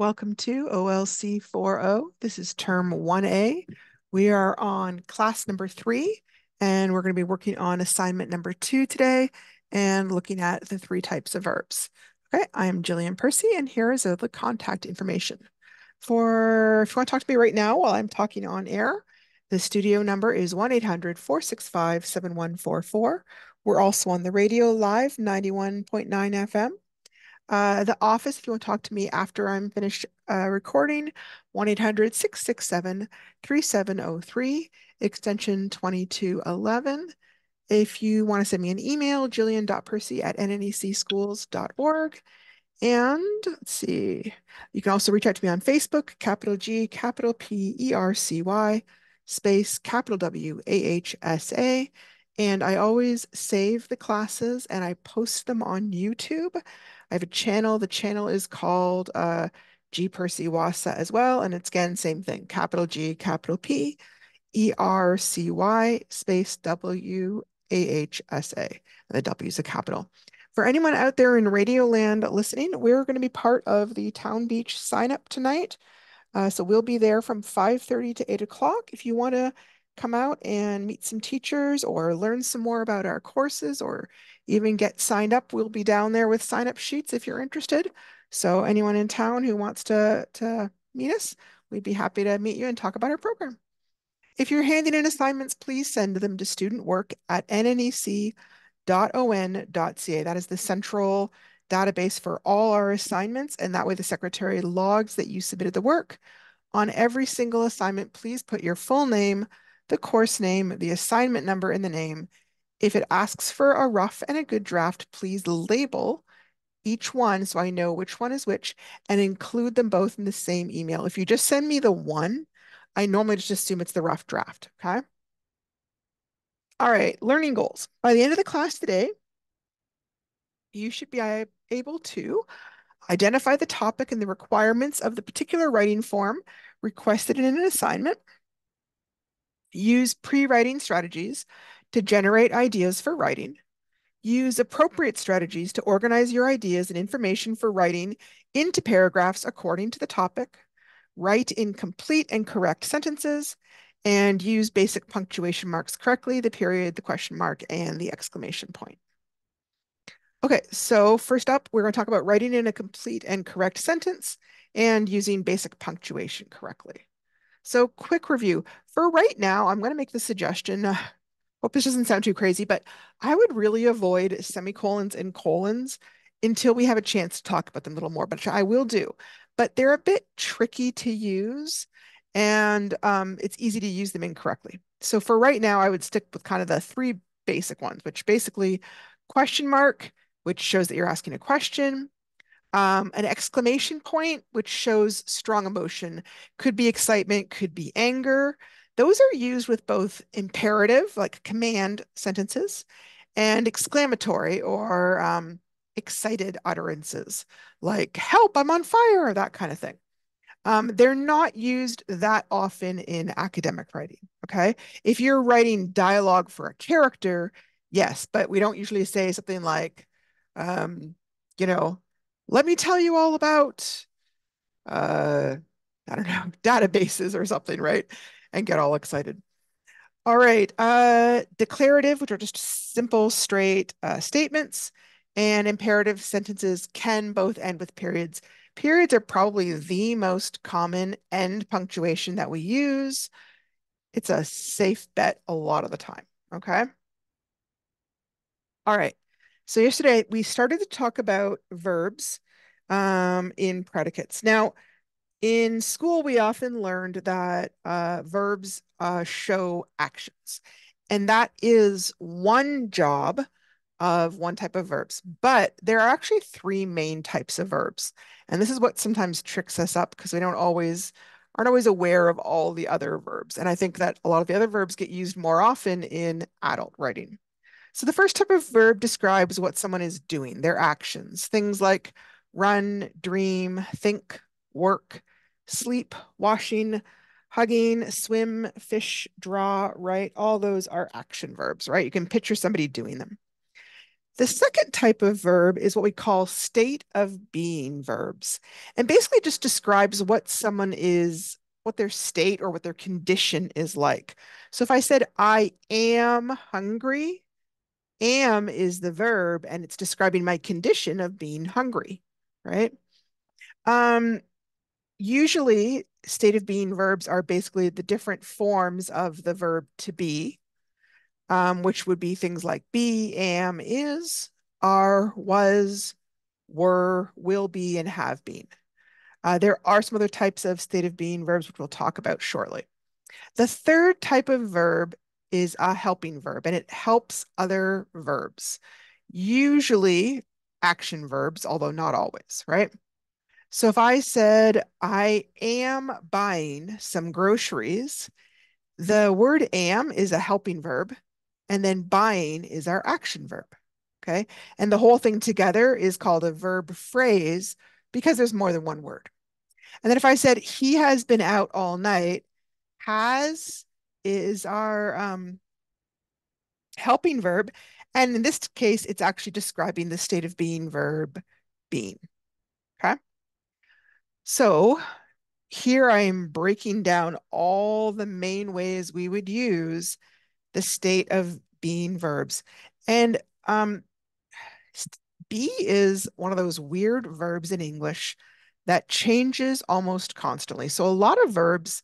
Welcome to OLC 4.0. This is term 1A. We are on class number 3, and we're going to be working on assignment number 2 today and looking at the 3 types of verbs. Okay, I am Jillian Percy, and here is the contact information. If you want to talk to me right now while I'm talking on air, the studio number is 1-800-465-7144. We're also on the radio live, 91.9 FM. The office, if you want to talk to me after I'm finished recording, 1-800-667-3703, extension 2211. If you want to send me an email, jillian.percy@nnecschools.org. And let's see, you can also reach out to me on Facebook, capital G, capital P-E-R-C-Y, space, capital W-A-H-S-A. And I always save the classes and I post them on YouTube. I have a channel. The channel is called G Percy Wasa as well. And it's again, same thing, capital G, capital P, E-R-C-Y, space W-A-H-S-A. The W is a capital. For anyone out there in Radio Land listening, we're going to be part of the Town Beach sign up tonight. So we'll be there from 5:30 to 8 o'clock. If you want to come out and meet some teachers or learn some more about our courses or even get signed up, we'll be down there with sign up sheets if you're interested. So anyone in town who wants to meet us, we'd be happy to meet you and talk about our program. If you're handing in assignments, please send them to studentwork@nnec.on.ca. That is the central database for all our assignments, and that way the secretary logs that you submitted the work. On every single assignment, please put your full name, the course name, the assignment number in the name. If it asks for a rough and a good draft, please label each one so I know which one is which and include them both in the same email. If you just send me the one, I normally just assume it's the rough draft, okay? All right, learning goals. By the end of the class today, you should be able to identify the topic and the requirements of the particular writing form requested in an assignment, use pre-writing strategies to generate ideas for writing, use appropriate strategies to organize your ideas and information for writing into paragraphs according to the topic, write in complete and correct sentences, and use basic punctuation marks correctly, the period, the question mark, and the exclamation point. Okay, so first up, we're going to talk about writing in a complete and correct sentence and using basic punctuation correctly. So quick review. For right now, I'm going to make the suggestion, hope this doesn't sound too crazy, but I would really avoid semicolons and colons until we have a chance to talk about them a little more, but I will do. But they're a bit tricky to use, and it's easy to use them incorrectly. So for right now, I would stick with kind of the 3 basic ones, which basically question mark, which shows that you're asking a question, an exclamation point, which shows strong emotion, could be excitement, could be anger. Those are used with both imperative, like command sentences, and exclamatory or excited utterances, like help, I'm on fire, that kind of thing. They're not used that often in academic writing, okay? If you're writing dialogue for a character, yes, but we don't usually say something like, um, you know, let me tell you all about, uh, I don't know, databases or something, right? And get all excited. All right, declarative, which are just simple, straight statements, and imperative sentences can both end with periods. Periods are probably the most common end punctuation that we use. It's a safe bet a lot of the time, okay? All right, so yesterday we started to talk about verbs in predicates. Now, in school, we often learned that verbs show actions, and that is one job of one type of verbs. But there are actually 3 main types of verbs, and this is what sometimes tricks us up because we aren't always aware of all the other verbs. And I think that a lot of the other verbs get used more often in adult writing. So the first type of verb describes what someone is doing, their actions, things like run, dream, think, work, sleep, washing, hugging, swim, fish, draw, write. All those are action verbs, right? You can picture somebody doing them. The second type of verb is what we call state of being verbs. And basically it just describes what someone is, what their state or what their condition is like. So if I said, I am hungry, am is the verb and it's describing my condition of being hungry, right? Um, Usually state of being verbs are basically the different forms of the verb to be, which would be things like be, am, is, are, was, were, will be, and have been. There are some other types of state of being verbs, which we'll talk about shortly. The third type of verb is a helping verb, and it helps other verbs, usually action verbs, although not always, right? So if I said, I am buying some groceries, the word am is a helping verb, and then buying is our action verb. Okay. And the whole thing together is called a verb phrase because there's more than one word. And then if I said, he has been out all night, has is our helping verb. And in this case, it's actually describing the state of being verb being. Okay. So here I am breaking down all the main ways we would use the state of being verbs. And um, be is one of those weird verbs in English that changes almost constantly. So a lot of verbs,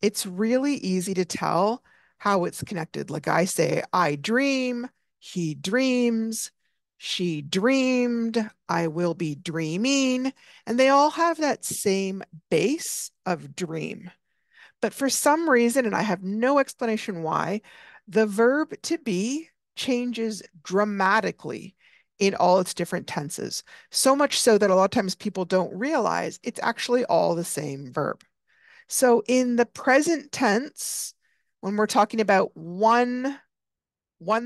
it's really easy to tell how it's connected. Like I say, I dream, he dreams, she dreamed, I will be dreaming, and they all have that same base of dream. But for some reason, and I have no explanation why, the verb to be changes dramatically in all its different tenses. So much so that a lot of times people don't realize it's actually all the same verb. So in the present tense, when we're talking about one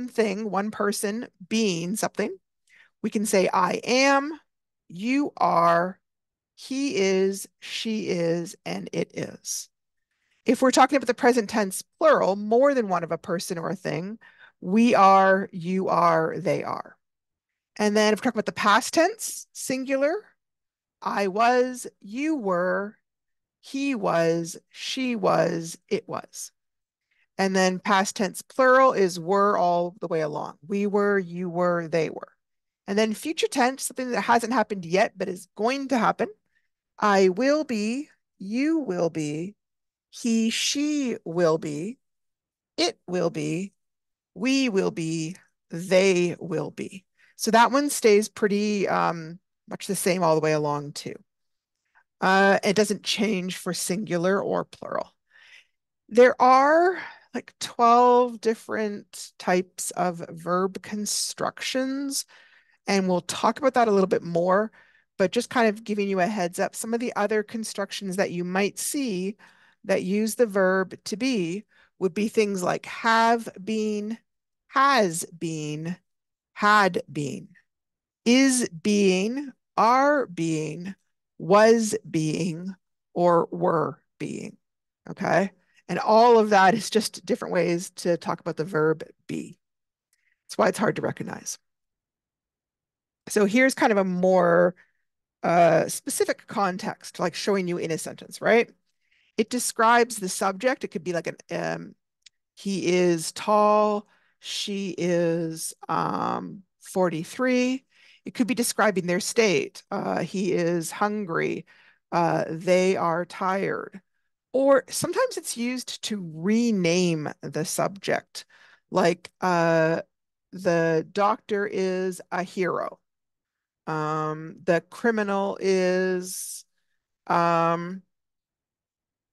thing, one person being something, we can say I am, you are, he is, she is, and it is. If we're talking about the present tense plural, more than one of a person or a thing, we are, you are, they are. And then if we're talking about the past tense, singular, I was, you were, he was, she was, it was. And then past tense plural is were all the way along. We were, you were, they were. And then future tense, something that hasn't happened yet, but is going to happen. I will be, you will be, he, she will be, it will be, we will be, they will be. So that one stays pretty much the same all the way along too. It doesn't change for singular or plural. There are like 12 different types of verb constructions, and we'll talk about that a little bit more, but just kind of giving you a heads up, some of the other constructions that you might see that use the verb to be would be things like have been, has been, had been, is being, are being, was being, or were being. Okay. And all of that is just different ways to talk about the verb be. That's why it's hard to recognize. So here's kind of a more specific context, like showing you in a sentence, right? It describes the subject. It could be like he is tall, she is 43. It could be describing their state. He is hungry, they are tired. Or sometimes it's used to rename the subject, like the doctor is a hero. The criminal is um,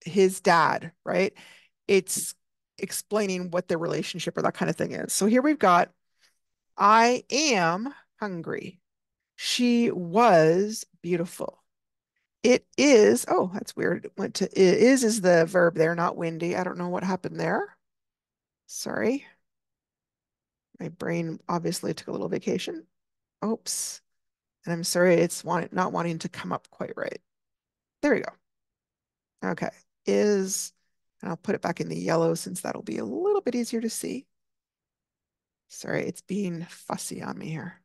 his dad, right? It's explaining what their relationship or that kind of thing is. So here we've got, I am hungry. She was beautiful. It is, oh, that's weird. It went to, it is the verb there, not windy. I don't know what happened there. Sorry. My brain obviously took a little vacation. Oops. And I'm sorry, it's not wanting to come up quite right. There we go. Okay. Is, and I'll put it back in the yellow since that'll be a little bit easier to see. Sorry, it's being fussy on me here.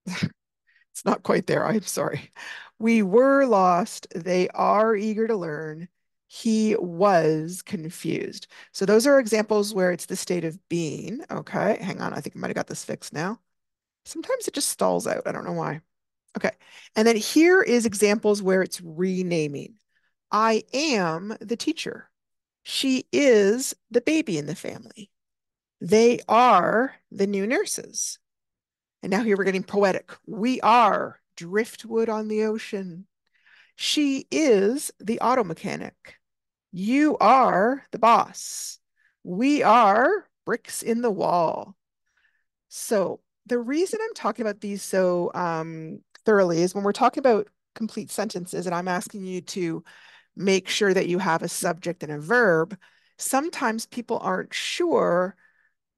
It's not quite there. I'm sorry. We were lost. They are eager to learn. He was confused. So those are examples where it's the state of being. Okay, hang on. I think I might have got this fixed now. Sometimes it just stalls out. I don't know why. Okay. And then here is examples where it's renaming. I am the teacher. She is the baby in the family. They are the new nurses. And now here we're getting poetic. We are driftwood on the ocean. She is the auto mechanic. You are the boss. We are bricks in the wall. So the reason I'm talking about these so thoroughly is when we're talking about complete sentences, and I'm asking you to make sure that you have a subject and a verb, sometimes people aren't sure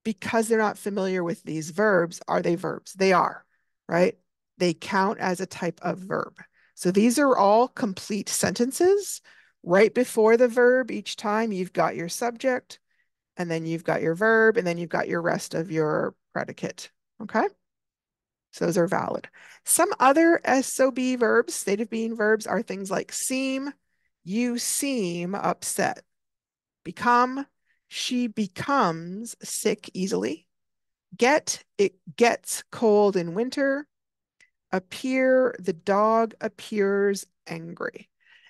because they're not familiar with these verbs. Are they verbs? They are, right? They count as a type of verb. So these are all complete sentences. Right before the verb, each time you've got your subject, and then you've got your verb, and then you've got your rest of your predicate. Okay? So those are valid. Some other SOB verbs, state of being verbs, are things like seem, you seem upset. Become, she becomes sick easily. Get, it gets cold in winter. Appear, the dog appears angry.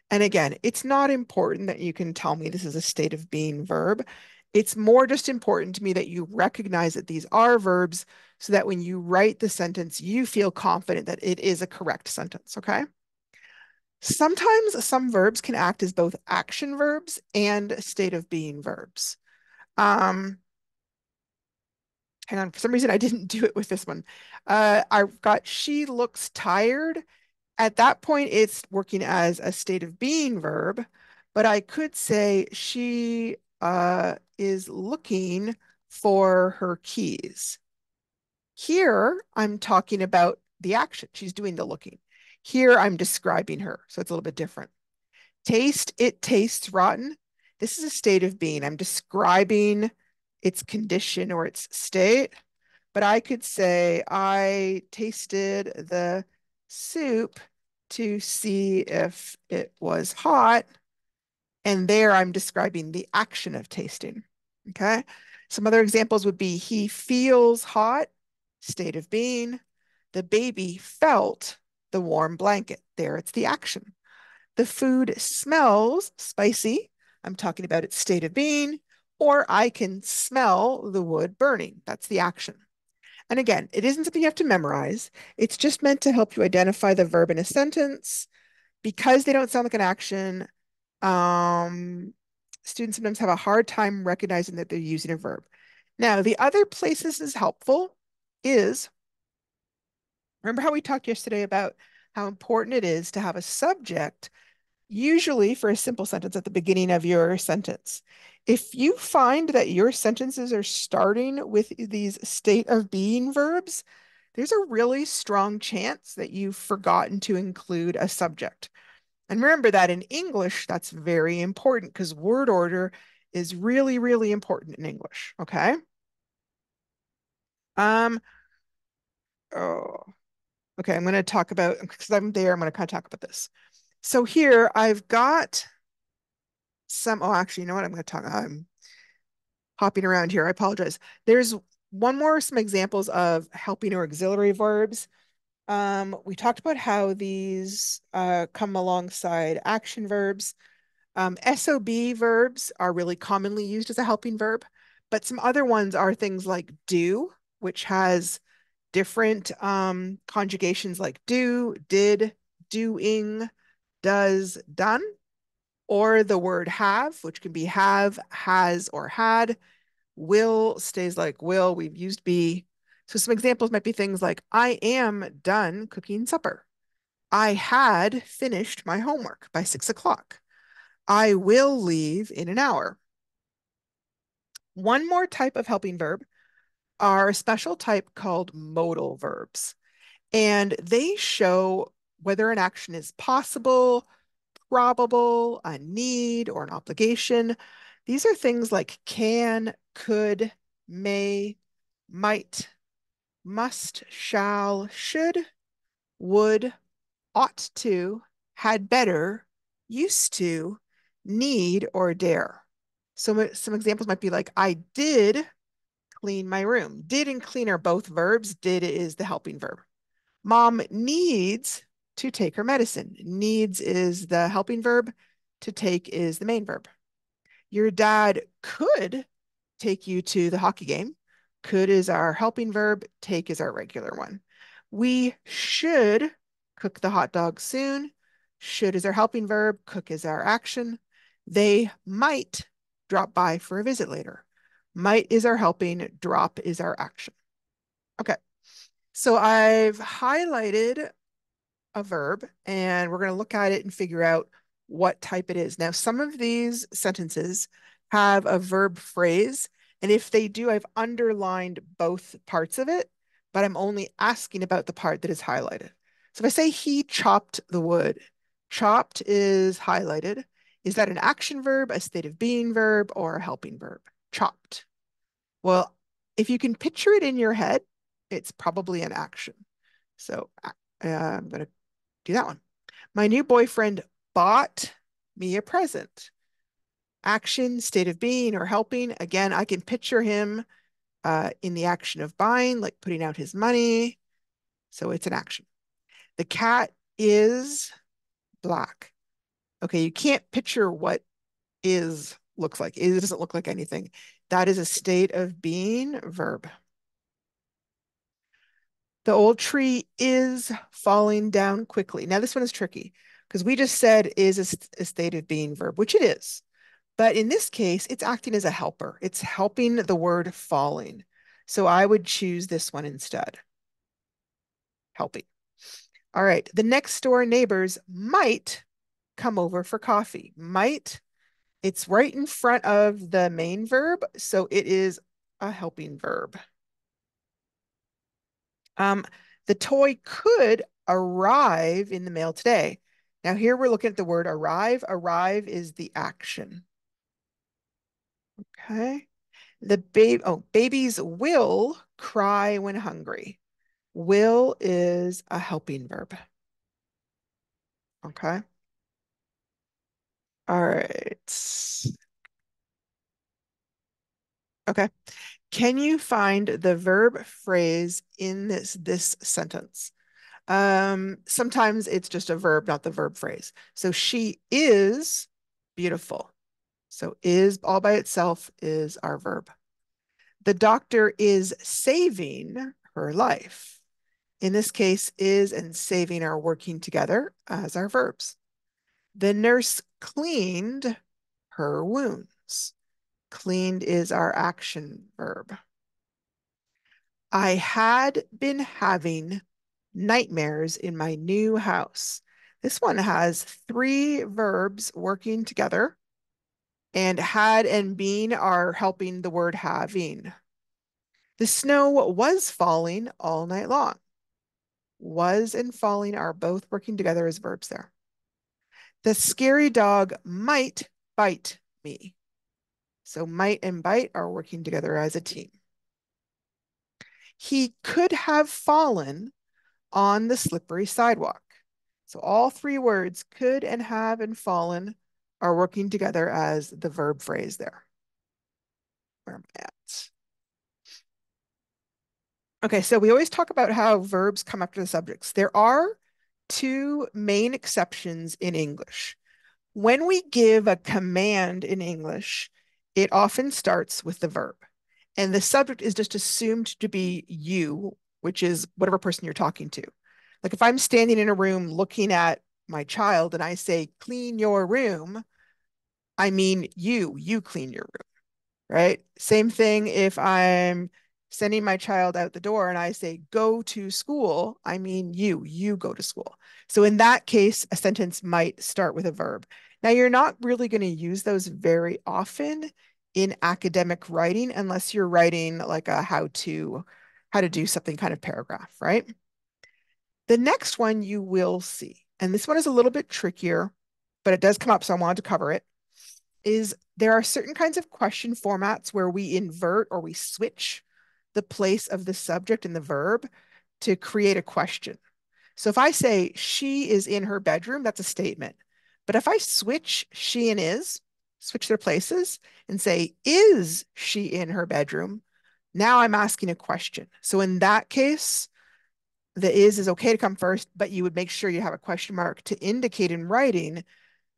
And again, it's not important that you can tell me this is a state of being verb. It's more just important to me that you recognize that these are verbs so that when you write the sentence, you feel confident that it is a correct sentence, okay? Sometimes some verbs can act as both action verbs and state of being verbs. Um, Hang on, for some reason I didn't do it with this one. I've got she looks tired. At that point, it's working as a state of being verb, but I could say she is looking for her keys. Here, I'm talking about the action. She's doing the looking. Here, I'm describing her, so it's a little bit different. Taste, it tastes rotten. This is a state of being. I'm describing its condition or its state, but I could say, I tasted the soup to see if it was hot. And there I'm describing the action of tasting. Okay. Some other examples would be he feels hot, state of being. The baby felt the warm blanket. There it's the action. The food smells spicy. I'm talking about its state of being. Or I can smell the wood burning. That's the action. And again, it isn't something you have to memorize. It's just meant to help you identify the verb in a sentence. Because they don't sound like an action, um, students sometimes have a hard time recognizing that they're using a verb. Now, the other place this is helpful is, remember how we talked yesterday about how important it is to have a subject, usually for a simple sentence at the beginning of your sentence. If you find that your sentences are starting with these state of being verbs, there's a really strong chance that you've forgotten to include a subject. And remember that in English, that's very important because word order is really, really important in English. Okay. Um, oh, okay. I'm going to talk about, because I'm there, I'm going to kind of talk about this. So here I've got some, oh, actually, you know what? I'm going to talk, I'm hopping around here. I apologize. There's one more, some examples of helping or auxiliary verbs. We talked about how these come alongside action verbs. SOB verbs are really commonly used as a helping verb, but some other ones are things like do, which has different conjugations like do, did, doing, does, done, or the word have, which can be have, has, or had. Will stays like will. We've used be. So some examples might be things like, I am done cooking supper. I had finished my homework by 6 o'clock. I will leave in an hour. One more type of helping verb are a special type called modal verbs. And they show whether an action is possible, probable, a need, or an obligation. These are things like can, could, may, might. must, shall, should, would, ought to, had better, used to, need, or dare. So some examples might be like, I did clean my room. Did and clean are both verbs. Did is the helping verb. Mom needs to take her medicine. Needs is the helping verb. To take is the main verb. Your dad could take you to the hockey game. Could is our helping verb. Take is our regular one. We should cook the hot dog soon. Should is our helping verb. Cook is our action. They might drop by for a visit later. Might is our helping. Drop is our action. Okay. So I've highlighted a verb and we're going to look at it and figure out what type it is. Now, some of these sentences have a verb phrase, and if they do, I've underlined both parts of it, but I'm only asking about the part that is highlighted. So if I say he chopped the wood, chopped is highlighted. Is that an action verb, a state of being verb, or a helping verb? Chopped. Well, if you can picture it in your head, it's probably an action. So I'm going to do that one. My new boyfriend bought me a present. Action, state of being, or helping. Again, I can picture him in the action of buying, like putting out his money. So it's an action. The cat is black. Okay, you can't picture what is looks like. It doesn't look like anything. That is a state of being verb. The old tree is falling down quickly. Now, this one is tricky because we just said is a state of being verb, which it is. But in this case, it's acting as a helper. It's helping the word falling. So I would choose this one instead. Helping. All right. The next door neighbors might come over for coffee. Might. It's right in front of the main verb. So it is a helping verb. The toy could arrive in the mail today. Now here we're looking at the word arrive. Arrive is the action. Okay. Babies will cry when hungry. Will is a helping verb. Okay. All right. Okay. Can you find the verb phrase in this sentence? Sometimes it's just a verb, not the verb phrase. So she is beautiful. So is all by itself is our verb. The doctor is saving her life. In this case, is and saving are working together as our verbs. The nurse cleaned her wounds. Cleaned is our action verb. I had been having nightmares in my new house. This one has three verbs working together, and had and been are helping the word having. The snow was falling all night long. Was and falling are both working together as verbs there. The scary dog might bite me. So might and bite are working together as a team. He could have fallen on the slippery sidewalk. So all three words, could and have and fallen, are working together as the verb phrase there. Where am I at? Okay, so we always talk about how verbs come after the subjects. There are two main exceptions in English. When we give a command in English, it often starts with the verb, and the subject is just assumed to be you, which is whatever person you're talking to. Like if I'm standing in a room looking at my child and I say, clean your room, I mean you clean your room, right? Same thing if I'm sending my child out the door and I say, go to school, I mean you go to school. So in that case, a sentence might start with a verb. Now, you're not really going to use those very often in academic writing unless you're writing like a how to do something kind of paragraph, right? The next one you will see, and this one is a little bit trickier, but it does come up, so I wanted to cover it, is there are certain kinds of question formats where we invert or we switch the place of the subject in the verb to create a question. So if I say she is in her bedroom, that's a statement. But if I switch she and is, switch their places and say, is she in her bedroom? Now I'm asking a question. So in that case, the is okay to come first, but you would make sure you have a question mark to indicate in writing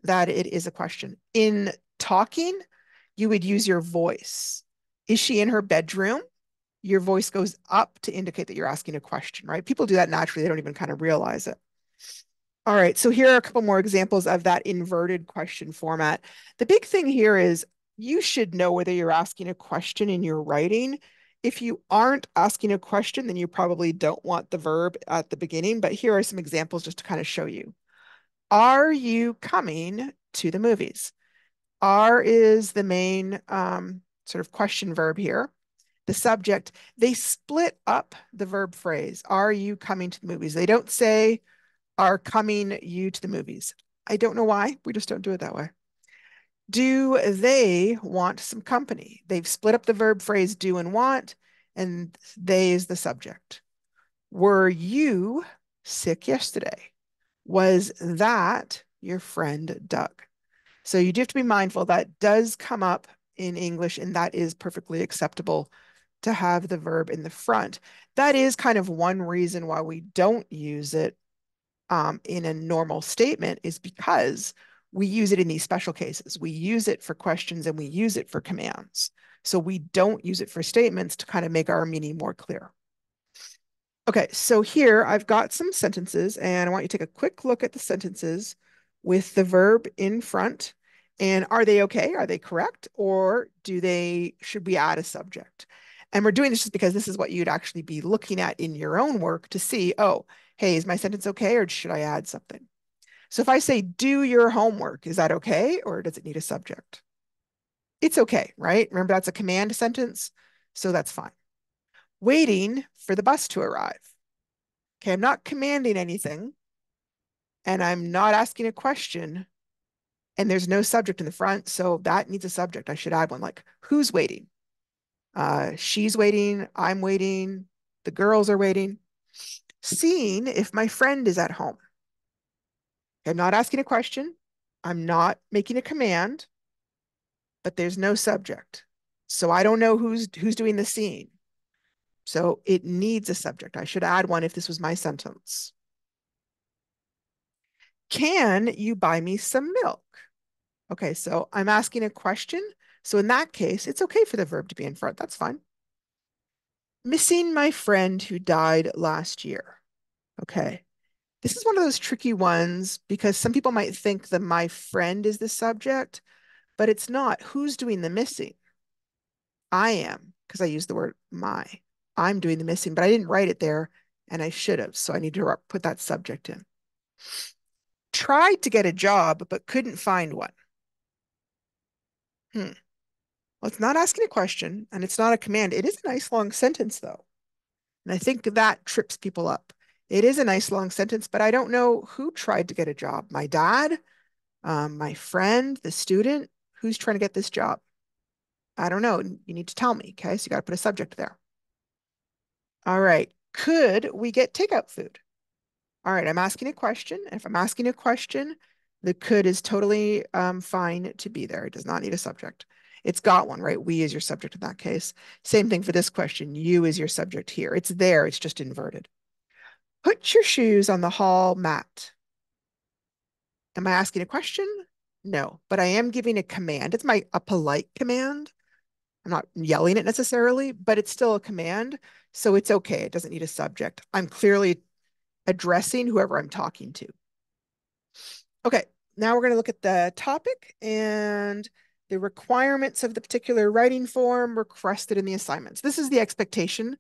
that it is a question. In talking, you would use your voice. Is she in her bedroom? Your voice goes up to indicate that you're asking a question, right? People do that naturally. They don't even kind of realize it. All right, so here are a couple more examples of that inverted question format. The big thing here is you should know whether you're asking a question in your writing. If you aren't asking a question, then you probably don't want the verb at the beginning, but here are some examples just to kind of show you. Are you coming to the movies? Are is the main sort of question verb here. The subject, they split up the verb phrase. Are you coming to the movies? They don't say, are coming you to the movies. I don't know why. We just don't do it that way. Do they want some company? They've split up the verb phrase do and want, and they is the subject. Were you sick yesterday? Was that your friend Doug? So you do have to be mindful that does come up in English, and that is perfectly acceptable to have the verb in the front. That is kind of one reason why we don't use it in a normal statement is because we use it in these special cases. We use it for questions and we use it for commands. So we don't use it for statements to kind of make our meaning more clear. Okay, so here I've got some sentences and I want you to take a quick look at the sentences with the verb in front. And are they okay? Are they correct? Or should we add a subject? And we're doing this just because this is what you'd actually be looking at in your own work to see, oh, hey, is my sentence okay or should I add something? So if I say do your homework, is that okay or does it need a subject? It's okay, right? Remember that's a command sentence, so that's fine. Waiting for the bus to arrive. Okay, I'm not commanding anything and I'm not asking a question and there's no subject in the front, so that needs a subject. I should add one like who's waiting? She's waiting, I'm waiting, the girls are waiting. Seeing if my friend is at home. I'm not asking a question. I'm not making a command, but there's no subject. So I don't know who's doing the seeing. So it needs a subject. I should add one if this was my sentence. Can you buy me some milk? Okay, so I'm asking a question. So in that case, it's okay for the verb to be in front. That's fine. Missing my friend who died last year. Okay. This is one of those tricky ones because some people might think that my friend is the subject, but it's not. Who's doing the missing? I am, because I used the word my. I'm doing the missing, but I didn't write it there and I should have. So I need to put that subject in. Tried to get a job, but couldn't find one. Well, it's not asking a question and it's not a command. It is a nice long sentence, though. And I think that trips people up. It is a nice long sentence, but I don't know who tried to get a job. My dad, my friend, the student, who's trying to get this job? I don't know. You need to tell me. Okay. So you got to put a subject there. All right. Could we get takeout food? All right. I'm asking a question. And if I'm asking a question, the could is totally fine to be there. It does not need a subject. It's got one, right? We is your subject in that case. Same thing for this question. You is your subject here. It's there. It's just inverted. Put your shoes on the hall mat. Am I asking a question? No, but I am giving a command. It's a polite command. I'm not yelling it necessarily, but it's still a command. So it's okay. It doesn't need a subject. I'm clearly addressing whoever I'm talking to. Okay, now we're going to look at the topic and the requirements of the particular writing form requested in the assignments. This is the expectation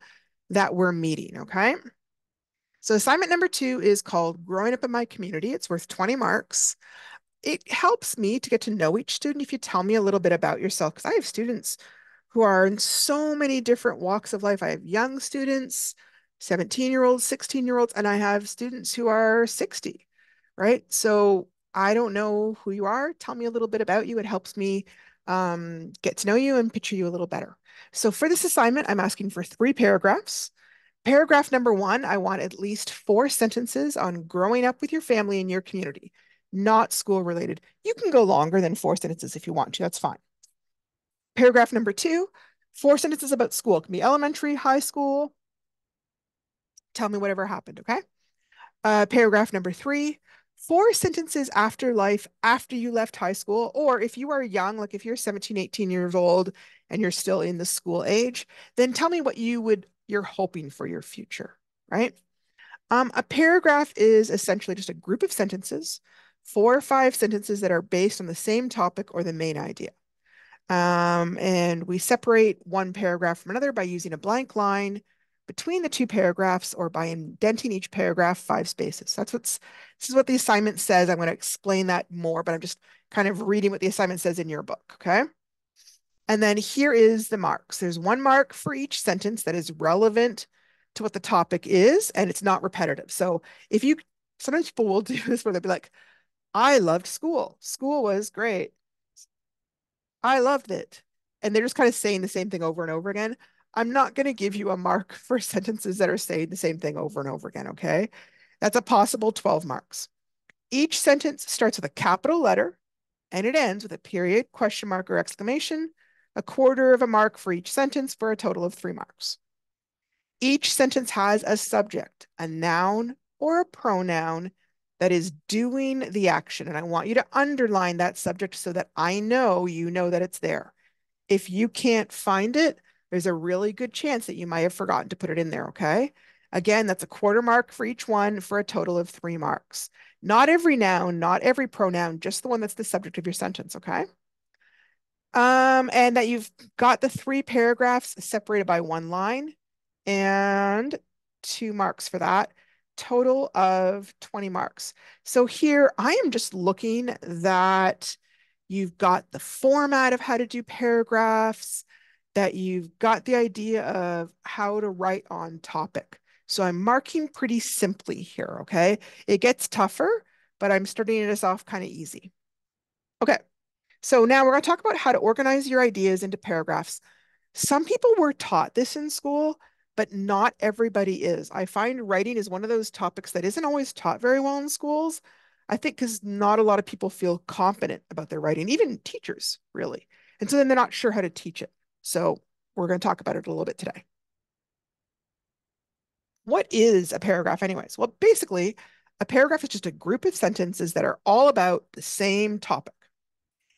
that we're meeting, okay? So assignment number 2 is called Growing Up in My Community. It's worth 20 marks. It helps me to get to know each student if you tell me a little bit about yourself, because I have students who are in so many different walks of life. I have young students, 17-year-olds, 16-year-olds, and I have students who are 60, right? So I don't know who you are. Tell me a little bit about you. It helps me get to know you and picture you a little better. So for this assignment, I'm asking for 3 paragraphs. Paragraph number 1, I want at least 4 sentences on growing up with your family and your community, not school related. You can go longer than 4 sentences if you want to, that's fine. Paragraph number 2, 4 sentences about school. It can be elementary, high school. Tell me whatever happened, okay? Paragraph number 3, 4 sentences after life after you left high school, or if you are young, like if you're 17, 18 years old and you're still in the school age, then tell me what you're hoping for your future, right? A paragraph is essentially just a group of sentences, 4 or 5 sentences that are based on the same topic or the main idea. And we separate one paragraph from another by using a blank line between the 2 paragraphs or by indenting each paragraph 5 spaces. This is what the assignment says. I'm going to explain that more, but I'm just kind of reading what the assignment says in your book, okay? And then here is the marks. There's 1 mark for each sentence that is relevant to what the topic is, and it's not repetitive. So sometimes people will do this where they'll be like, I loved school. School was great. I loved it. And they're just kind of saying the same thing over and over again. I'm not going to give you a mark for sentences that are saying the same thing over and over again, okay? That's a possible 12 marks. Each sentence starts with a capital letter and it ends with a period, question mark, or exclamation, a quarter of a mark for each sentence for a total of 3 marks. Each sentence has a subject, a noun or a pronoun that is doing the action. And I want you to underline that subject so that I know you know that it's there. If you can't find it, there's a really good chance that you might have forgotten to put it in there, okay? Again, that's a quarter mark for each one for a total of 3 marks. Not every noun, not every pronoun, just the one that's the subject of your sentence, okay? And that you've got the 3 paragraphs separated by 1 line and 2 marks for that, total of 20 marks. So here I am just looking that you've got the format of how to do paragraphs, that you've got the idea of how to write on topic. So I'm marking pretty simply here, okay? It gets tougher, but I'm starting this off kind of easy. Okay, so now we're going to talk about how to organize your ideas into paragraphs. Some people were taught this in school, but not everybody is. I find writing is one of those topics that isn't always taught very well in schools. I think because not a lot of people feel confident about their writing, even teachers, really. And so then they're not sure how to teach it. So we're going to talk about it a little bit today. What is a paragraph, anyways? Well, basically, a paragraph is just a group of sentences that are all about the same topic.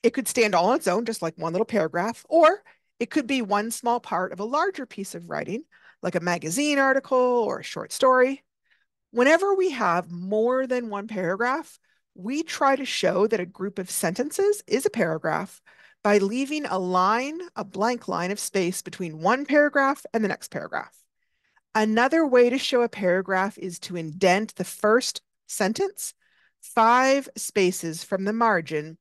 It could stand all on its own, just like one little paragraph, or it could be one small part of a larger piece of writing, like a magazine article or a short story. Whenever we have more than one paragraph, we try to show that a group of sentences is a paragraph by leaving a blank line of space between one paragraph and the next paragraph. Another way to show a paragraph is to indent the first sentence 5 spaces from the margin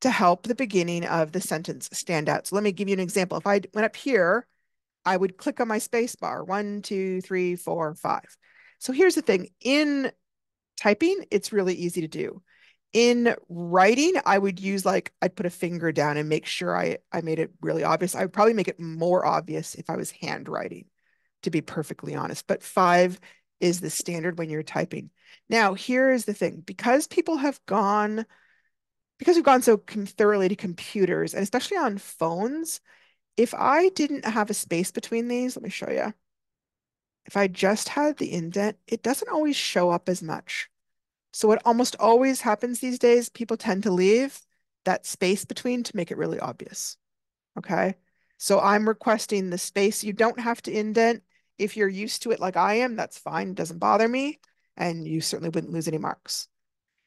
to help the beginning of the sentence stand out. So let me give you an example. If I went up here, I would click on my space bar, 1, 2, 3, 4, 5. So here's the thing. In typing, it's really easy to do. In writing, I would use I'd put a finger down and make sure I made it really obvious. I would probably make it more obvious if I was handwriting, to be perfectly honest. But 5 is the standard when you're typing. Now, here is the thing. Because we've gone so thoroughly to computers, and especially on phones, if I didn't have a space between these, let me show you. If I just had the indent, it doesn't always show up as much. So what almost always happens these days, people tend to leave that space between to make it really obvious. Okay. So I'm requesting the space. You don't have to indent. If you're used to it like I am, that's fine. It doesn't bother me. And you certainly wouldn't lose any marks.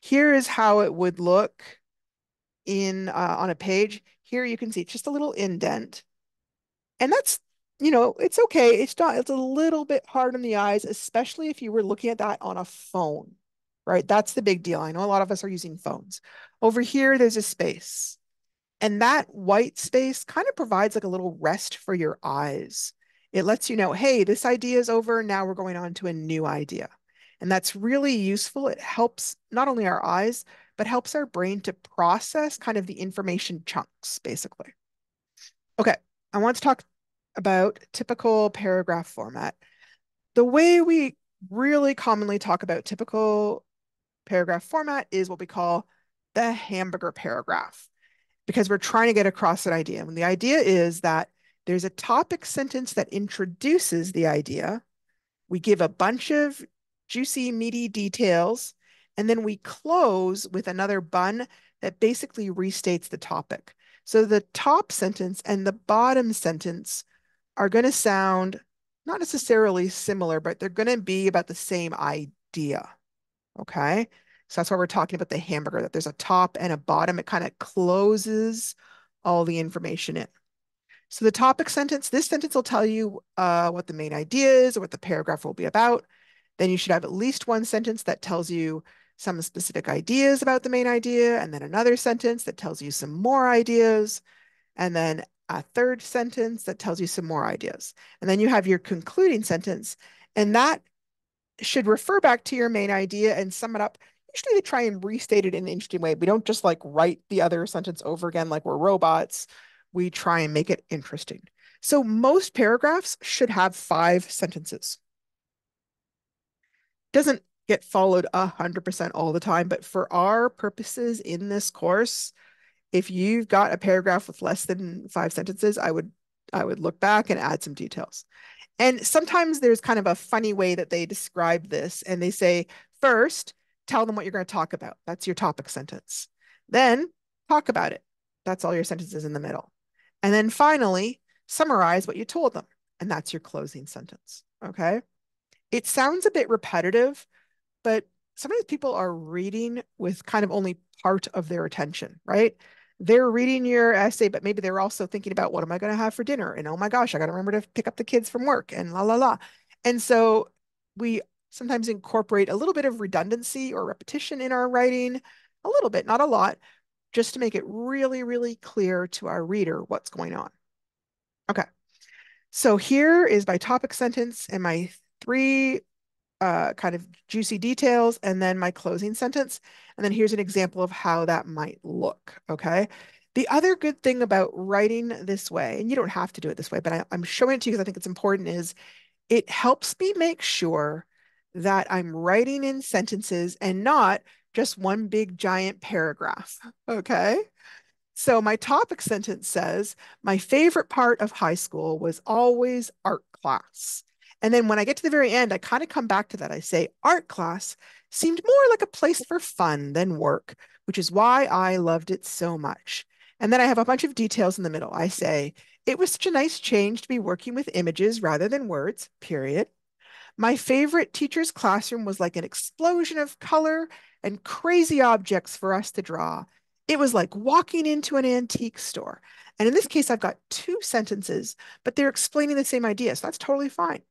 Here is how it would look on a page. Here you can see it's just a little indent. And that's, it's okay. It's a little bit hard on the eyes, especially if you were looking at that on a phone, right? That's the big deal. I know a lot of us are using phones. Over here, there's a space. And that white space kind of provides like a little rest for your eyes. It lets you know, hey, this idea is over. Now we're going on to a new idea. And that's really useful. It helps not only our eyes, but helps our brain to process kind of the information chunks, basically. Okay, I want to talk about typical paragraph format. The way we really commonly talk about typical paragraph format is what we call the hamburger paragraph, because we're trying to get across an idea. And the idea is that there's a topic sentence that introduces the idea. We give a bunch of juicy, meaty details, and then we close with another bun that basically restates the topic. So the top sentence and the bottom sentence are going to sound not necessarily similar, but they're going to be about the same idea. Okay. So that's why we're talking about the hamburger, that there's a top and a bottom. It kind of closes all the information in. So the topic sentence, this sentence will tell you what the main idea is or what the paragraph will be about. Then you should have at least one sentence that tells you some specific ideas about the main idea, and then another sentence that tells you some more ideas, and then a third sentence that tells you some more ideas. And then you have your concluding sentence, and that should refer back to your main idea and sum it up. Usually they try and restate it in an interesting way. We don't just like write the other sentence over again like we're robots. We try and make it interesting. So most paragraphs should have 5 sentences. Doesn't get followed 100% all the time, but for our purposes in this course, if you've got a paragraph with less than 5 sentences, I would look back and add some details. And sometimes there's kind of a funny way that they describe this, and they say, first, tell them what you're going to talk about. That's your topic sentence. Then talk about it. That's all your sentences in the middle. And then finally, summarize what you told them. And that's your closing sentence. Okay. It sounds a bit repetitive, but sometimes people are reading with kind of only part of their attention, right? They're reading your essay, but maybe they're also thinking about what am I going to have for dinner? And oh my gosh, I got to remember to pick up the kids from work and la la la. And so we sometimes incorporate a little bit of redundancy or repetition in our writing, a little bit, not a lot, just to make it really, really clear to our reader what's going on. Okay. So here is my topic sentence and my three kind of juicy details, and then my closing sentence. And then here's an example of how that might look. Okay. The other good thing about writing this way, and you don't have to do it this way, but I'm showing it to you because I think it's important, is it helps me make sure that I'm writing in sentences and not just one big giant paragraph. Okay. So my topic sentence says, my favorite part of high school was always art class. And then when I get to the very end, I kind of come back to that. I say, art class seemed more like a place for fun than work, which is why I loved it so much. And then I have a bunch of details in the middle. I say, it was such a nice change to be working with images rather than words, period. My favorite teacher's classroom was like an explosion of color and crazy objects for us to draw. It was like walking into an antique store. And in this case, I've got 2 sentences, but they're explaining the same idea. So that's totally fine.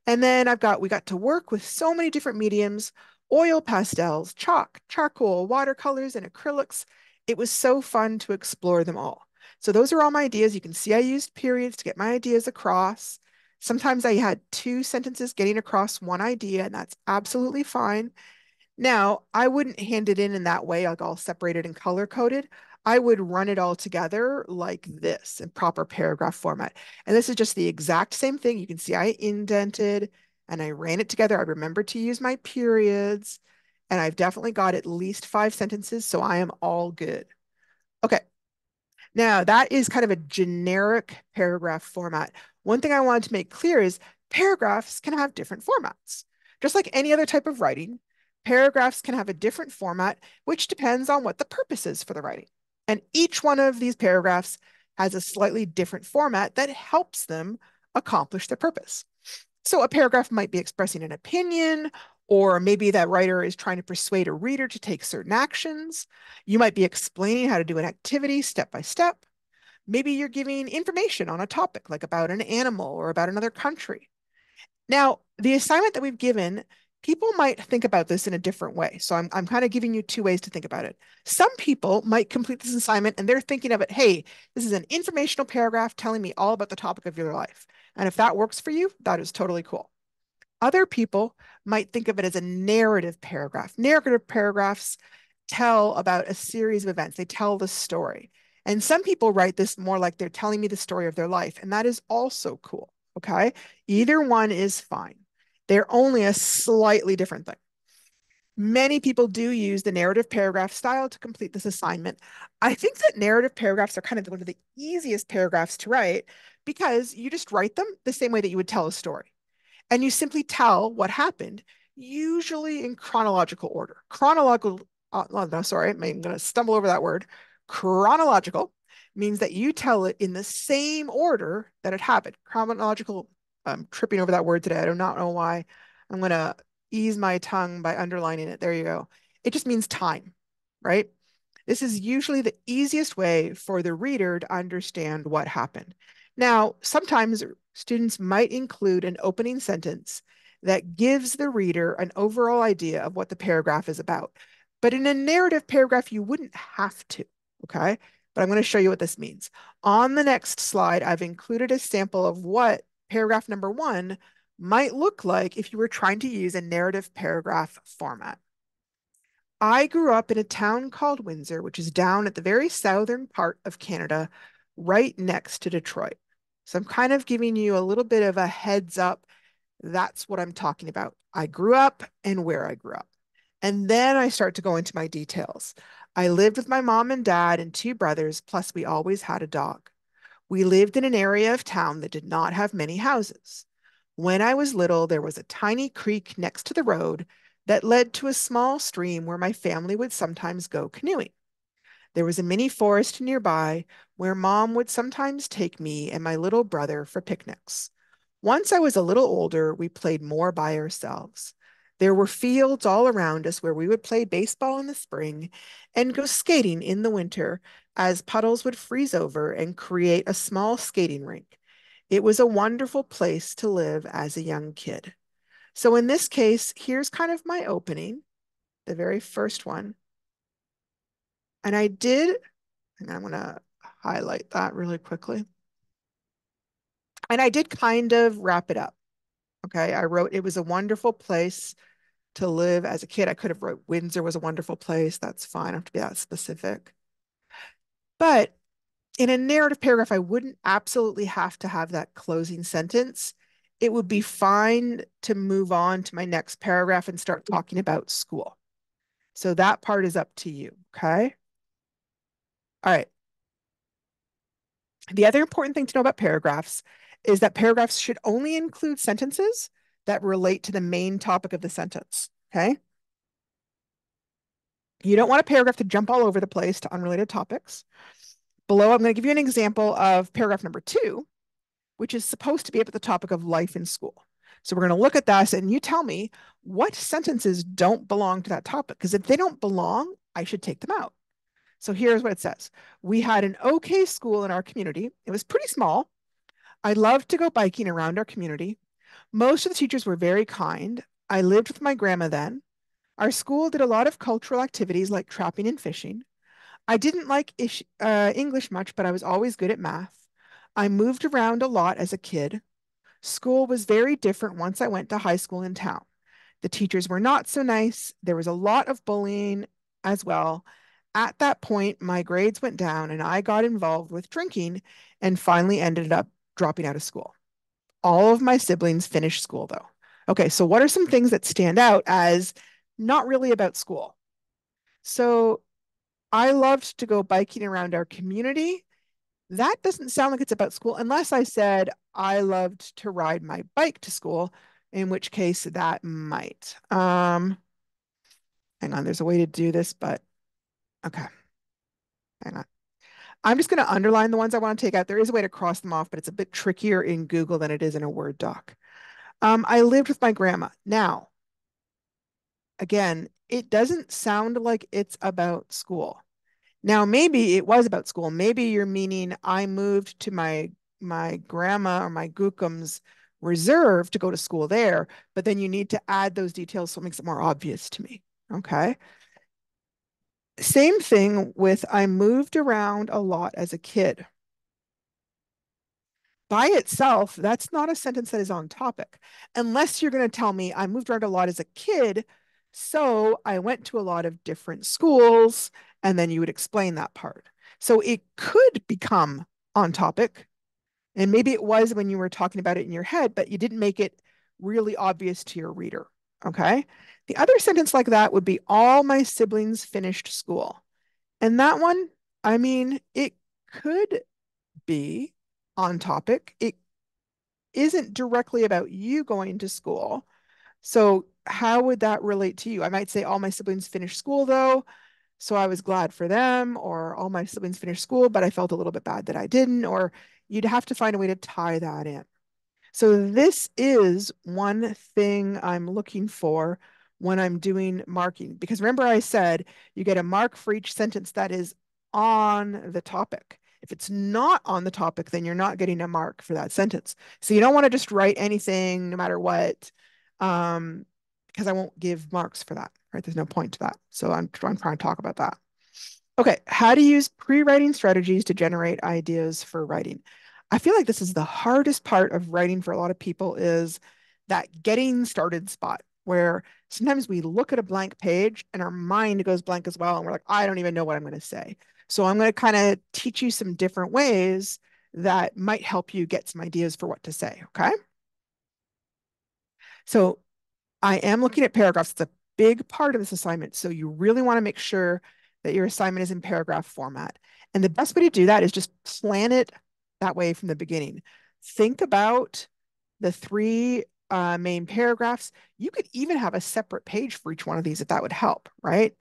And then we got to work with so many different mediums, oil pastels, chalk, charcoal, watercolors, and acrylics. It was so fun to explore them all. So those are all my ideas. You can see I used periods to get my ideas across. Sometimes I had 2 sentences getting across one idea, and that's absolutely fine. Now, I wouldn't hand it in that way, like all separated and color coded. I would run it all together like this in proper paragraph format. And this is just the exact same thing. You can see I indented and I ran it together. I remembered to use my periods, and I've definitely got at least 5 sentences, so I am all good. Okay. Now, that is kind of a generic paragraph format. One thing I wanted to make clear is paragraphs can have different formats. Just like any other type of writing, paragraphs can have a different format, which depends on what the purpose is for the writing. And each one of these paragraphs has a slightly different format that helps them accomplish their purpose. So a paragraph might be expressing an opinion, or maybe that writer is trying to persuade a reader to take certain actions. You might be explaining how to do an activity step by step. Maybe you're giving information on a topic, like about an animal or about another country. Now, the assignment that we've given, people might think about this in a different way. So I'm kind of giving you 2 ways to think about it. Some people might complete this assignment and they're thinking of it, hey, this is an informational paragraph telling me all about the topic of your life. And if that works for you, that is totally cool. Other people might think of it as a narrative paragraph. Narrative paragraphs tell about a series of events. They tell the story. And some people write this more like they're telling me the story of their life, and that is also cool. Okay. Either one is fine. They're only a slightly different thing. Many people do use the narrative paragraph style to complete this assignment. I think that narrative paragraphs are kind of one of the easiest paragraphs to write because you just write them the same way that you would tell a story. And you simply tell what happened, usually in chronological order. Chronological, oh, no, sorry, I'm going to stumble over that word. Chronological means that you tell it in the same order that it happened. Chronological, I'm tripping over that word today. I do not know why. I'm going to ease my tongue by underlining it. There you go. It just means time, right? This is usually the easiest way for the reader to understand what happened. Now, sometimes students might include an opening sentence that gives the reader an overall idea of what the paragraph is about. But in a narrative paragraph, you wouldn't have to, okay? But I'm going to show you what this means. On the next slide, I've included a sample of what paragraph number 1 might look like if you were trying to use a narrative paragraph format. I grew up in a town called Windsor, which is down at the very southern part of Canada, right next to Detroit. So I'm kind of giving you a little bit of a heads up. That's what I'm talking about. I grew up and where I grew up. And then I start to go into my details. I lived with my mom and dad and 2 brothers, plus we always had a dog. We lived in an area of town that did not have many houses. When I was little, there was a tiny creek next to the road that led to a small stream where my family would sometimes go canoeing. There was a mini forest nearby where mom would sometimes take me and my little brother for picnics. Once I was a little older, we played more by ourselves. There were fields all around us where we would play baseball in the spring and go skating in the winter as puddles would freeze over and create a small skating rink. It was a wonderful place to live as a young kid. So in this case, here's kind of my opening, the very first one. And I did, and I'm going to highlight that really quickly. And I did kind of wrap it up. Okay. I wrote, it was a wonderful place to live as a kid. I could have wrote Windsor was a wonderful place. That's fine. I don't have to be that specific. But in a narrative paragraph, I wouldn't absolutely have to have that closing sentence. It would be fine to move on to my next paragraph and start talking about school. So that part is up to you. Okay. All right. The other important thing to know about paragraphs is that paragraphs should only include sentences that relate to the main topic of the sentence. Okay. You don't want a paragraph to jump all over the place to unrelated topics. Below, I'm going to give you an example of paragraph number 2, which is supposed to be about the topic of life in school. So we're going to look at this and you tell me what sentences don't belong to that topic. Because if they don't belong, I should take them out. So here's what it says. We had an okay school in our community. It was pretty small. I loved to go biking around our community. Most of the teachers were very kind. I lived with my grandma then. Our school did a lot of cultural activities like trapping and fishing. I didn't like English much, but I was always good at math. I moved around a lot as a kid. School was very different once I went to high school in town. The teachers were not so nice. There was a lot of bullying as well. At that point, my grades went down and I got involved with drinking and finally ended up dropping out of school. All of my siblings finished school though. Okay, so what are some things that stand out as not really about school? So I loved to go biking around our community. That doesn't sound like it's about school unless I said I loved to ride my bike to school, in which case that might. Hang on, there's a way to do this, but okay, hang on. I'm just going to underline the ones I want to take out. There is a way to cross them off, but it's a bit trickier in Google than it is in a Word doc. I lived with my grandma. Now, again, it doesn't sound like it's about school. Now, maybe it was about school. Maybe you're meaning I moved to my grandma or my gookum's reserve to go to school there, but then you need to add those details so it makes it more obvious to me. Okay. Same thing with I moved around a lot as a kid. By itself, that's not a sentence that is on topic, unless you're going to tell me I moved around a lot as a kid. So I went to a lot of different schools, and then you would explain that part. So it could become on topic. And maybe it was when you were talking about it in your head, but you didn't make it really obvious to your reader. Okay. The other sentence like that would be all my siblings finished school. And that one, I mean, it could be on topic. It isn't directly about you going to school. So how would that relate to you? I might say all my siblings finished school though, so I was glad for them, or all my siblings finished school, but I felt a little bit bad that I didn't, or you'd have to find a way to tie that in. So this is one thing I'm looking for when I'm doing marking, because remember I said you get a mark for each sentence that is on the topic. If it's not on the topic, then you're not getting a mark for that sentence. So you don't want to just write anything no matter what, because I won't give marks for that, right? There's no point to that. So I'm trying to talk about that. Okay, how to use pre-writing strategies to generate ideas for writing. I feel like this is the hardest part of writing for a lot of people is that getting started spot where sometimes we look at a blank page and our mind goes blank as well. And we're like, I don't even know what I'm going to say. So I'm going to kind of teach you some different ways that might help you get some ideas for what to say. Okay. So I am looking at paragraphs. It's a big part of this assignment. So you really want to make sure that your assignment is in paragraph format. And the best way to do that is just plan it that way from the beginning. Think about the three main paragraphs. You could even have a separate page for each one of these if that would help, right?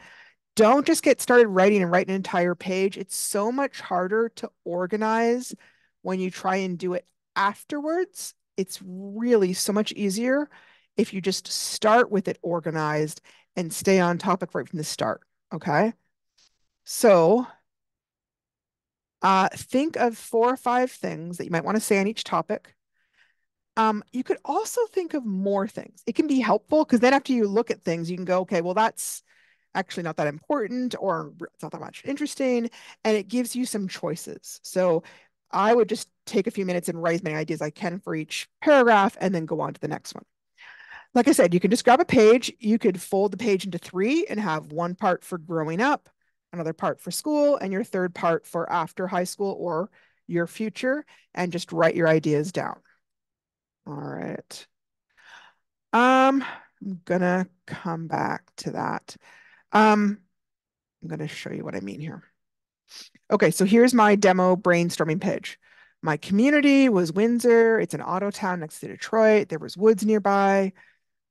Don't just get started writing and write an entire page. It's so much harder to organize when you try and do it afterwards. It's really so much easier if you just start with it organized and stay on topic right from the start. Okay. So think of 4 or 5 things that you might want to say on each topic. You could also think of more things. It can be helpful because then after you look at things, you can go, okay, well, that's actually not that important or it's not that much interesting. And it gives you some choices. So I would just take a few minutes and write as many ideas I can for each paragraph and then go on to the next one. Like I said, you can just grab a page. You could fold the page into 3 and have one part for growing up, another part for school, and your third part for after high school or your future, and just write your ideas down. All right. I'm gonna come back to that. I'm gonna show you what I mean here. Okay, so here's my demo brainstorming page. My community was Windsor. It's an auto town next to Detroit. There was woods nearby.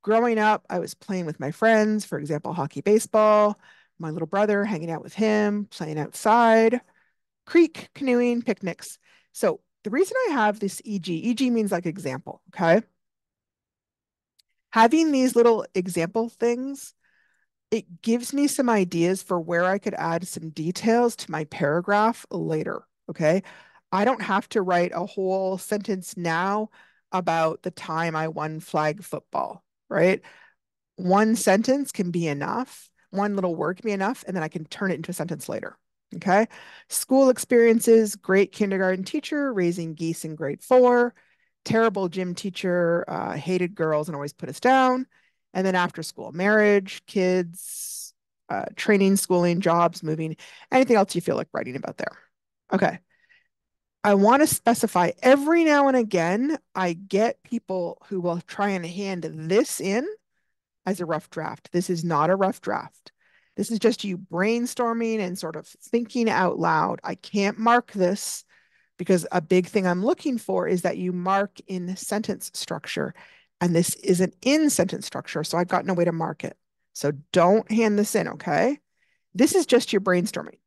Growing up, I was playing with my friends, for example, hockey, baseball, my little brother hanging out with him, playing outside, creek, canoeing, picnics. So the reason I have this EG means like example, okay? Having these little example things, it gives me some ideas for where I could add some details to my paragraph later, okay? I don't have to write a whole sentence now about the time I won flag football, right? One sentence can be enough. One little word can be enough, and then I can turn it into a sentence later. Okay. School experiences, great kindergarten teacher, raising geese in grade 4, terrible gym teacher, hated girls and always put us down. And then after school, marriage, kids, training, schooling, jobs, moving, anything else you feel like writing about there. Okay. I want to specify every now and again, I get people who will try and hand this in as a rough draft. This is not a rough draft. This is just you brainstorming and sort of thinking out loud. I can't mark this because a big thing I'm looking for is that you mark in sentence structure. And this isn't in sentence structure, so I've got no way to mark it. So don't hand this in, okay? This is just your brainstorming,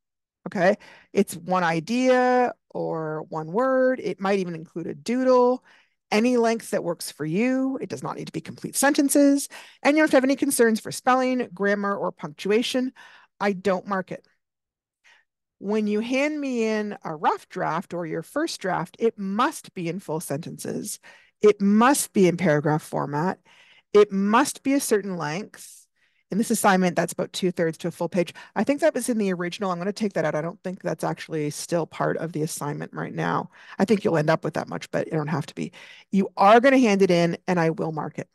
okay? It's one idea or one word. It might even include a doodle, any length that works for you. It does not need to be complete sentences. And you don't have any concerns for spelling, grammar, or punctuation. I don't mark it. When you hand me in a rough draft or your first draft, it must be in full sentences. It must be in paragraph format. It must be a certain length. In this assignment, that's about 2/3 to a full page. I think that was in the original. I'm going to take that out. I don't think that's actually still part of the assignment right now. I think you'll end up with that much, but it don't have to be. You are going to hand it in and I will mark it.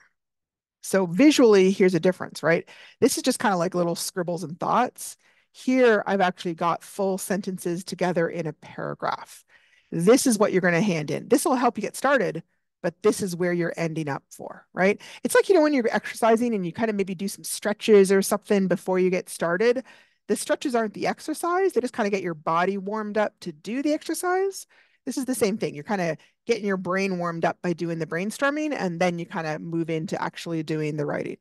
So visually, here's a difference, right? This is just kind of like little scribbles and thoughts. Here, I've actually got full sentences together in a paragraph. This is what you're going to hand in. This will help you get started, but this is where you're ending up for, right? It's like, when you're exercising and you kind of maybe do some stretches or something before you get started. The stretches aren't the exercise. They just kind of get your body warmed up to do the exercise. This is the same thing. You're kind of getting your brain warmed up by doing the brainstorming, and then you kind of move into actually doing the writing.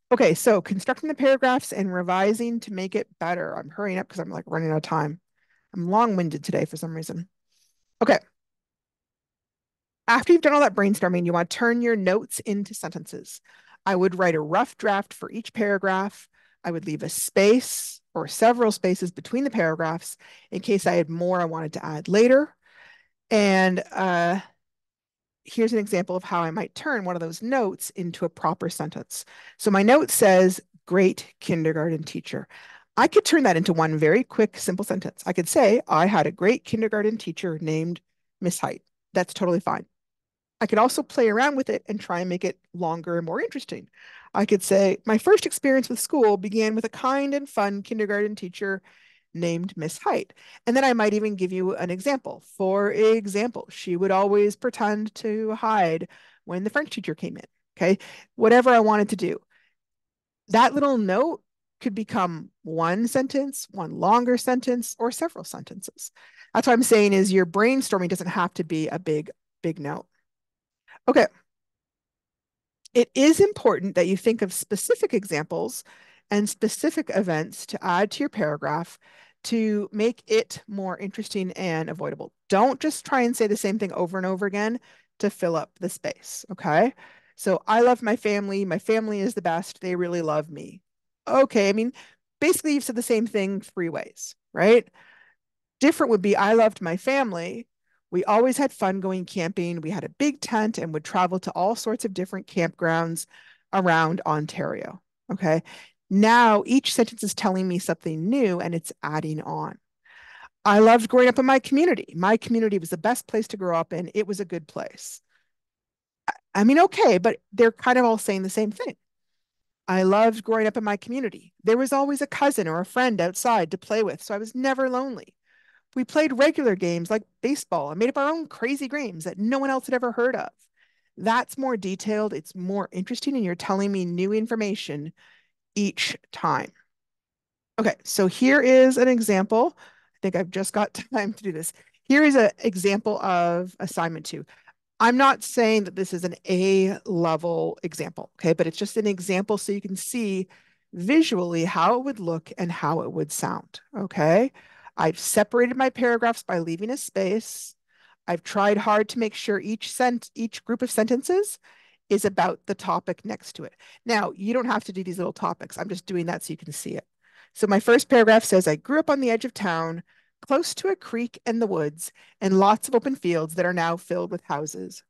Okay, so constructing the paragraphs and revising to make it better. I'm hurrying up because I'm like running out of time. I'm long-winded today for some reason. Okay. After you've done all that brainstorming, you want to turn your notes into sentences. I would write a rough draft for each paragraph. I would leave a space or several spaces between the paragraphs in case I had more I wanted to add later. And here's an example of how I might turn one of those notes into a proper sentence. So my note says, great kindergarten teacher. I could turn that into one very quick, simple sentence. I could say, I had a great kindergarten teacher named Miss Height. That's totally fine. I could also play around with it and try and make it longer and more interesting. I could say, my first experience with school began with a kind and fun kindergarten teacher named Miss Height. And then I might even give you an example. For example, she would always pretend to hide when the French teacher came in. Okay. Whatever I wanted to do. That little note could become one sentence, one longer sentence, or several sentences. That's what I'm saying is your brainstorming doesn't have to be a big, big note. Okay. It is important that you think of specific examples and specific events to add to your paragraph to make it more interesting and avoidable. Don't just try and say the same thing over and over again to fill up the space, okay? So I love my family. My family is the best. They really love me. Okay, I mean, basically you've said the same thing 3 ways, right? Different would be I loved my family. We always had fun going camping. We had a big tent and would travel to all sorts of different campgrounds around Ontario. Okay. Now each sentence is telling me something new and it's adding on. I loved growing up in my community. My community was the best place to grow up in. It was a good place. I mean, okay, but they're kind of all saying the same thing. I loved growing up in my community. There was always a cousin or a friend outside to play with, so I was never lonely. We played regular games like baseball and made up our own crazy games that no one else had ever heard of. That's more detailed, it's more interesting, and you're telling me new information each time. Okay, so here is an example. I think I've just got time to do this. Here is an example of assignment 2. I'm not saying that this is an A level example, okay, but it's just an example so you can see visually how it would look and how it would sound, okay? I've separated my paragraphs by leaving a space. I've tried hard to make sure each group of sentences is about the topic next to it. Now, you don't have to do these little topics. I'm just doing that so you can see it. So my first paragraph says, I grew up on the edge of town, close to a creek and the woods, and lots of open fields that are now filled with houses.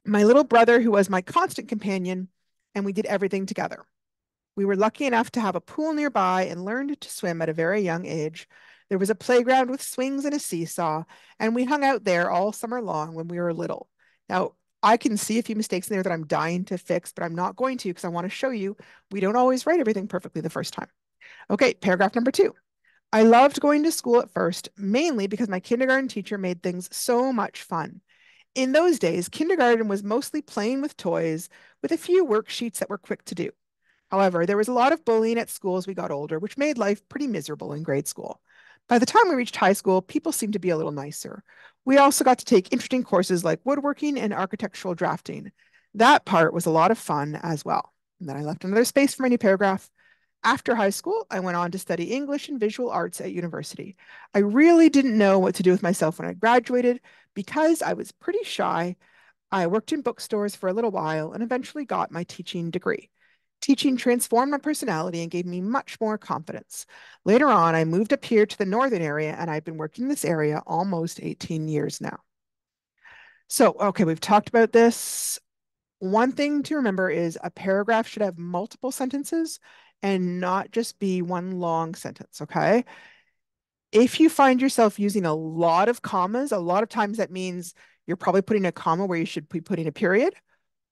My little brother, who was my constant companion, and we did everything together. We were lucky enough to have a pool nearby and learned to swim at a very young age. There was a playground with swings and a seesaw, and we hung out there all summer long when we were little. Now, I can see a few mistakes in there that I'm dying to fix, but I'm not going to because I want to show you we don't always write everything perfectly the first time. Okay, paragraph number 2. I loved going to school at first, mainly because my kindergarten teacher made things so much fun. In those days, kindergarten was mostly playing with toys with a few worksheets that were quick to do. However, there was a lot of bullying at school as we got older, which made life pretty miserable in grade school. By the time we reached high school, people seemed to be a little nicer. We also got to take interesting courses like woodworking and architectural drafting. That part was a lot of fun as well. And then I left another space for my new paragraph. After high school, I went on to study English and visual arts at university. I really didn't know what to do with myself when I graduated because I was pretty shy. I worked in bookstores for a little while and eventually got my teaching degree. Teaching transformed my personality and gave me much more confidence. Later on, I moved up here to the northern area and I've been working in this area almost 18 years now. So, okay, we've talked about this. One thing to remember is a paragraph should have multiple sentences and not just be one long sentence, okay? If you find yourself using a lot of commas, a lot of times that means you're probably putting a comma where you should be putting a period.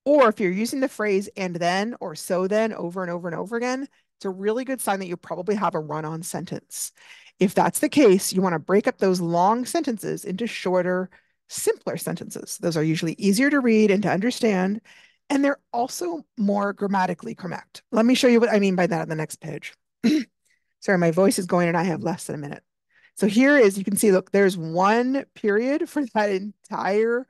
Or if you're using the phrase and then or so then over and over and over again, It's a really good sign that you probably have a run-on sentence. If that's the case, you want to break up those long sentences into shorter, simpler sentences. Those are usually easier to read and to understand, and they're also more grammatically correct. Let me show you what I mean by that on the next page. Sorry, my voice is going and I have less than a minute. So here is, you can see, look, there's one period for that entire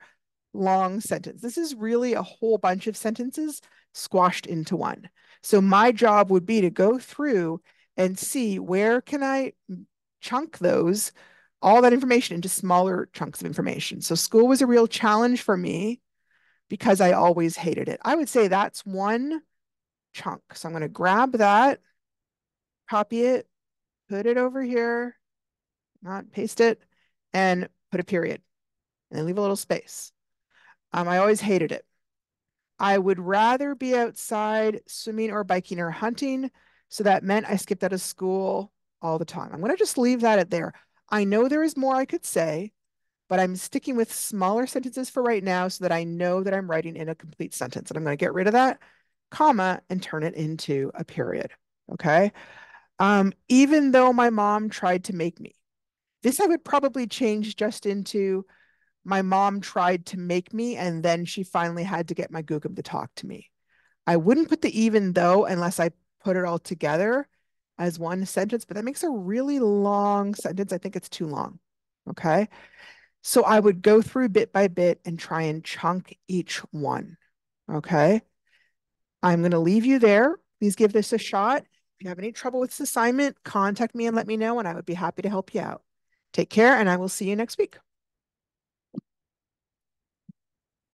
long sentence. This is really a whole bunch of sentences squashed into one. So my job would be to go through and see where can I chunk those, all that information into smaller chunks of information. So school was a real challenge for me because I always hated it. I would say that's one chunk. So I'm going to grab that, copy it, put it over here, not paste it, and put a period, and then leave a little space. I always hated it. I would rather be outside swimming or biking or hunting. So that meant I skipped out of school all the time. I'm going to just leave that at there. I know there is more I could say, but I'm sticking with smaller sentences for right now so that I know that I'm writing in a complete sentence. And I'm going to get rid of that comma and turn it into a period. Okay. Even though my mom tried to make me, this I would probably change just into my mom tried to make me, and then she finally had to get my Google to talk to me. I wouldn't put the even though unless I put it all together as one sentence, but that makes a really long sentence. I think it's too long. Okay. So I would go through bit by bit and try and chunk each one. Okay. I'm going to leave you there. Please give this a shot. If you have any trouble with this assignment, contact me and let me know, and I would be happy to help you out. Take care, and I will see you next week.